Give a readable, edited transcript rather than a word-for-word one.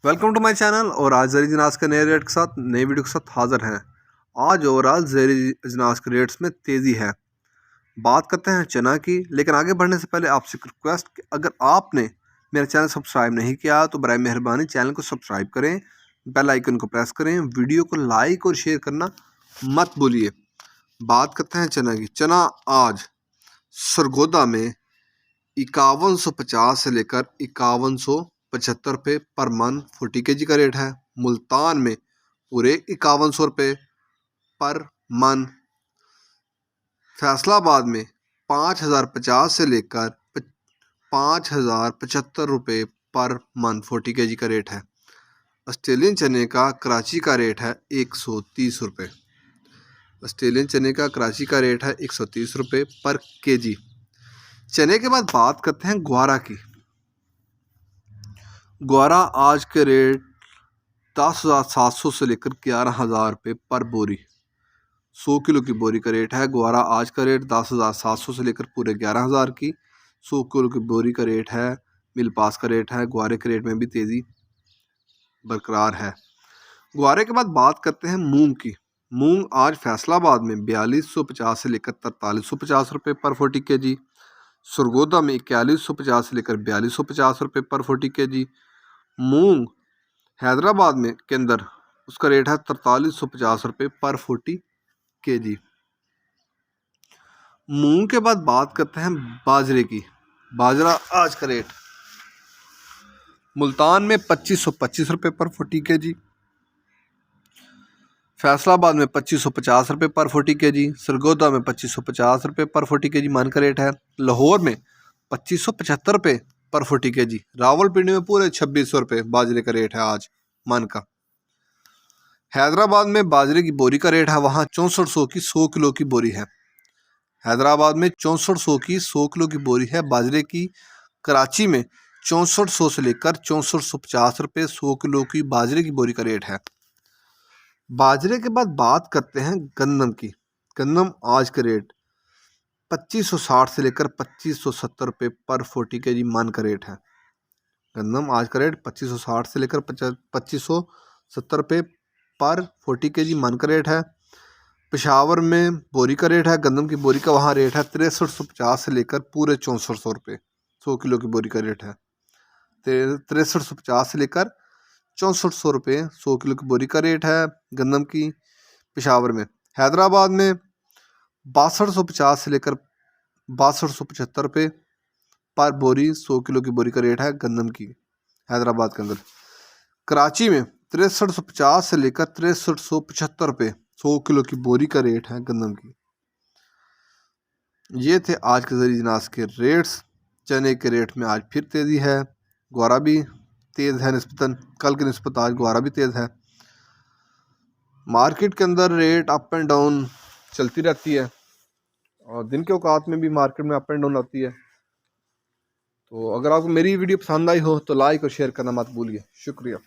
Welcome to my channel. और आज ज़री अजनास के नए रेट के साथ नई वीडियो के साथ हाज़िर हैं। आज ओवरऑल ज़री अजनास के रेट्स में तेज़ी है। बात करते हैं चना की, लेकिन आगे बढ़ने से पहले आपसे रिक्वेस्ट कि अगर आपने मेरा चैनल सब्सक्राइब नहीं किया तो बराए मेहरबानी चैनल को सब्सक्राइब करें, बेल आइकन को प्रेस करें, वीडियो को लाइक और शेयर करना मत भूलिए। बात करते हैं चना की। चना आज सरगोदा में 5150 से लेकर 5175 रुपये पर मन 40 kg का रेट है। मुल्तान में पूरे 5100 रुपये पर मन। फैसलाबाद में 5050 से लेकर 5075 रुपये पर मन 40 kg का रेट है। ऑस्ट्रेलियन चने का कराची का रेट है 130 रुपये। ऑस्ट्रेलियन चने का कराची का रेट है 130 रुपये पर kg। चने के बाद बात करते हैं ग्वारा की। ग्वारा आज के रेट 10,700 से लेकर 11,000 रुपये पर बोरी। 100 किलो की बोरी का रेट है। ग्वारा आज का रेट 10,700 से लेकर पूरे 11,000 की 100 किलो की बोरी का रेट है। मिल पास का रेट है। ग्वारे के रेट में भी तेज़ी बरकरार है। ग्वारे के बाद बात करते हैं मूंग की। मूंग आज फैसलाबाद में 4250 से लेकर 4350 रुपये पर 40 kg। सरगोदा में 4150 से लेकर 4250 रुपये पर 40 kg। मूंग हैदराबाद में के अंदर उसका रेट है 4350 रुपये पर 40 kg। मूंग के बाद बात करते हैं बाजरे की। बाजरा आज का रेट मुल्तान में 2525 रुपये पर 40 kg। फैसलाबाद में 2550 रुपये पर 40 kg। सरगोदा में 2550 रुपये पर 40 kg मन का रेट है। लाहौर में 2575 रुपये पर 40 kg। रावलपिंडी में पूरे 2600 रुपये बाजरे का रेट है आज मन का। हैदराबाद में बाजरे की बोरी का रेट है वहाँ 6400 की 100 किलो की बोरी है। हैदराबाद में 6400 की 100 किलो की बोरी है बाजरे की। कराची में 6400 से लेकर 6450 रुपये 100 किलो की बाजरे की बोरी का रेट है। बाजरे के बाद बात करते हैं गंदम की। गंदम आज का रेट 2560 से लेकर 2570 रुपये पर 40 kg मन का रेट है। गंदम आज का रेट 2560 से लेकर 2570 रुपये पर 40 kg मन का रेट है। पेशावर में बोरी का रेट है। गंदम की बोरी का वहाँ रेट है 6350 से लेकर पूरे 6400 रुपये 100 किलो की बोरी का रेट है। 6350 से लेकर 6400 रुपये 100 किलो की बोरी का रेट है गंदम की पेशावर में। हैदराबाद में 6250 से लेकर 6275 रुपये पर बोरी 100 किलो की बोरी का रेट है गंदम की हैदराबाद के अंदर। कराची में 6350 से लेकर 6375 रुपये 100 किलो की बोरी का रेट है गंदम की। ये थे आज के ज़रिए अजनास के रेट्स। चने के रेट में आज फिर तेज़ी है। ग्वारा भी तेज़ है निस्बतन, कल की निस्बत आज ग्वारा भी तेज़ है। मार्केट के अंदर रेट अप एंड डाउन चलती रहती है और दिन के औकात में भी मार्केट में अप एंड डाउन आती है। तो अगर आपको मेरी वीडियो पसंद आई हो तो लाइक और शेयर करना मत भूलिए। शुक्रिया।